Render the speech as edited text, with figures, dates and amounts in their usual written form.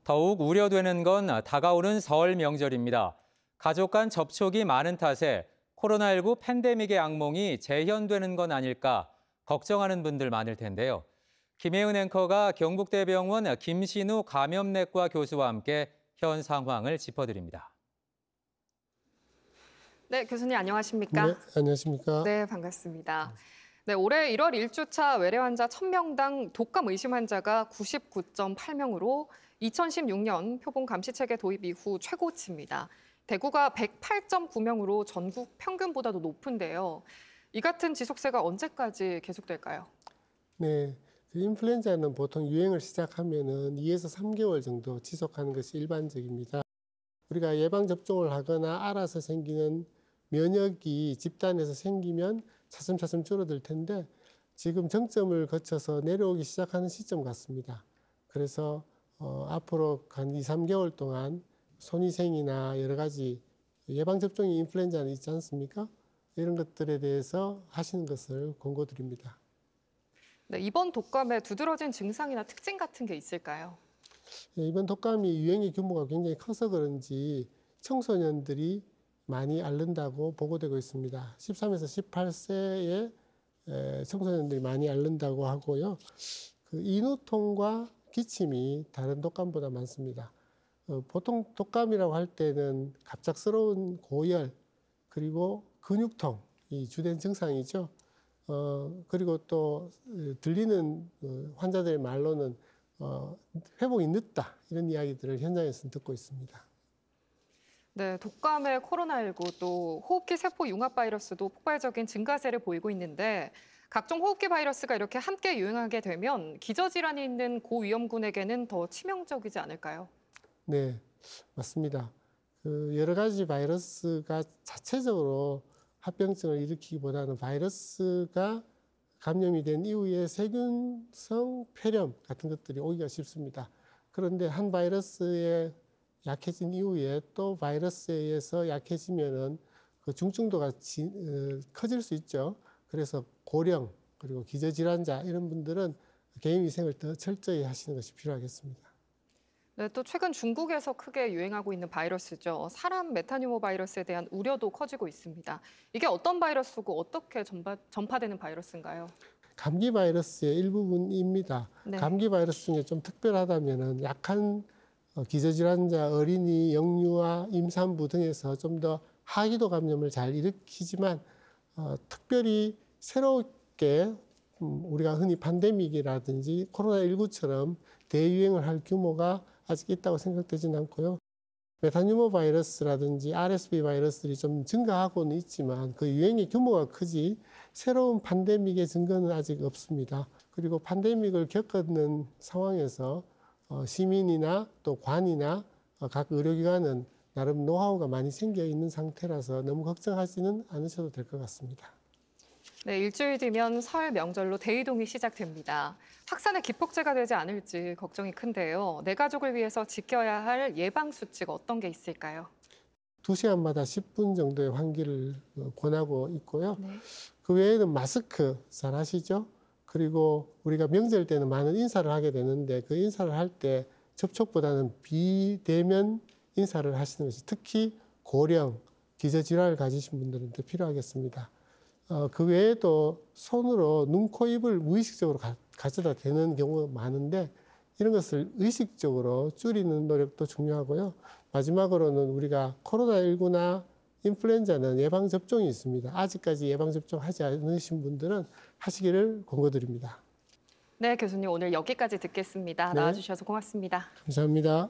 더욱 우려되는 건 다가오는 설 명절입니다. 가족 간 접촉이 많은 탓에 코로나19 팬데믹의 악몽이 재현되는 건 아닐까 걱정하는 분들 많을 텐데요. 김혜은 앵커가 경북대병원 김신우 감염내과 교수와 함께 현 상황을 짚어드립니다. 네, 교수님 안녕하십니까? 네, 안녕하십니까? 네, 반갑습니다. 네, 올해 1월 1주차 외래 환자 1000명당 독감 의심 환자가 99.8명으로 2016년 표본 감시체계 도입 이후 최고치입니다. 대구가 108.9명으로 전국 평균보다도 높은데요. 이 같은 지속세가 언제까지 계속될까요? 네, 인플루엔자는 보통 유행을 시작하면은 2에서 3개월 정도 지속하는 것이 일반적입니다. 우리가 예방접종을 하거나 알아서 생기는 면역이 집단에서 생기면 차츰차츰 줄어들 텐데 지금 정점을 거쳐서 내려오기 시작하는 시점 같습니다. 그래서 앞으로 한 2, 3개월 동안 손위생이나 여러 가지 예방접종인 인플루엔자는 있지 않습니까? 이런 것들에 대해서 하시는 것을 권고드립니다. 네, 이번 독감의 두드러진 증상이나 특징 같은 게 있을까요? 이번 독감이 유행의 규모가 굉장히 커서 그런지 청소년들이 많이 앓는다고 보고되고 있습니다. 13에서 18세의 청소년들이 많이 앓는다고 하고요. 그 인후통과 기침이 다른 독감보다 많습니다. 보통 독감이라고 할 때는 갑작스러운 고열, 그리고 근육통이 주된 증상이죠. 그리고 또 들리는 환자들의 말로는 회복이 늦다 이런 이야기들을 현장에서 듣고 있습니다. 네, 독감의 코로나19 또 호흡기 세포 융합 바이러스도 폭발적인 증가세를 보이고 있는데 각종 호흡기 바이러스가 이렇게 함께 유행하게 되면 기저질환이 있는 고위험군에게는 더 치명적이지 않을까요? 네, 맞습니다. 여러 가지 바이러스가 자체적으로 합병증을 일으키기보다는 바이러스가 감염이 된 이후에 세균성 폐렴 같은 것들이 오기가 쉽습니다. 그런데 한 바이러스에 약해진 이후에 또 바이러스에 의해서 약해지면은 그 중증도가 커질 수 있죠. 그래서 고령 그리고 기저질환자 이런 분들은 개인위생을 더 철저히 하시는 것이 필요하겠습니다. 네, 또 최근 중국에서 크게 유행하고 있는 바이러스죠. 사람 메타뉴모 바이러스에 대한 우려도 커지고 있습니다. 이게 어떤 바이러스고 어떻게 전파되는 바이러스인가요? 감기 바이러스의 일부분입니다. 네. 감기 바이러스 중에 좀 특별하다면은 약한 기저질환자, 어린이, 영유아, 임산부 등에서 좀 더 하기도 감염을 잘 일으키지만 특별히 새롭게 우리가 흔히 팬데믹이라든지 코로나19처럼 대유행을 할 규모가 아직 있다고 생각되지는 않고요. 메타뉴모 바이러스라든지 RSV 바이러스들이 좀 증가하고는 있지만 그 유행의 규모가 크지 새로운 팬데믹의 증거는 아직 없습니다. 그리고 팬데믹을 겪는 상황에서 시민이나 또 관이나 각 의료기관은 나름 노하우가 많이 생겨 있는 상태라서 너무 걱정하지는 않으셔도 될 것 같습니다. 네, 일주일 뒤면 설 명절로 대이동이 시작됩니다. 확산의 기폭제가 되지 않을지 걱정이 큰데요. 내 가족을 위해서 지켜야 할 예방 수칙 어떤 게 있을까요? 2시간마다 10분 정도의 환기를 권하고 있고요. 네. 그 외에는 마스크 잘 하시죠? 그리고 우리가 명절 때는 많은 인사를 하게 되는데 그 인사를 할 때 접촉보다는 비대면 인사를 하시는 것이 특히 고령, 기저질환을 가지신 분들은 더 필요하겠습니다. 그 외에도 손으로 눈, 코, 입을 무의식적으로 가져다 대는 경우가 많은데 이런 것을 의식적으로 줄이는 노력도 중요하고요. 마지막으로는 우리가 코로나19나 인플루엔자는 예방접종이 있습니다. 아직까지 예방접종하지 않으신 분들은 하시기를 권고드립니다. 네, 교수님 오늘 여기까지 듣겠습니다. 네. 나와주셔서 고맙습니다. 감사합니다.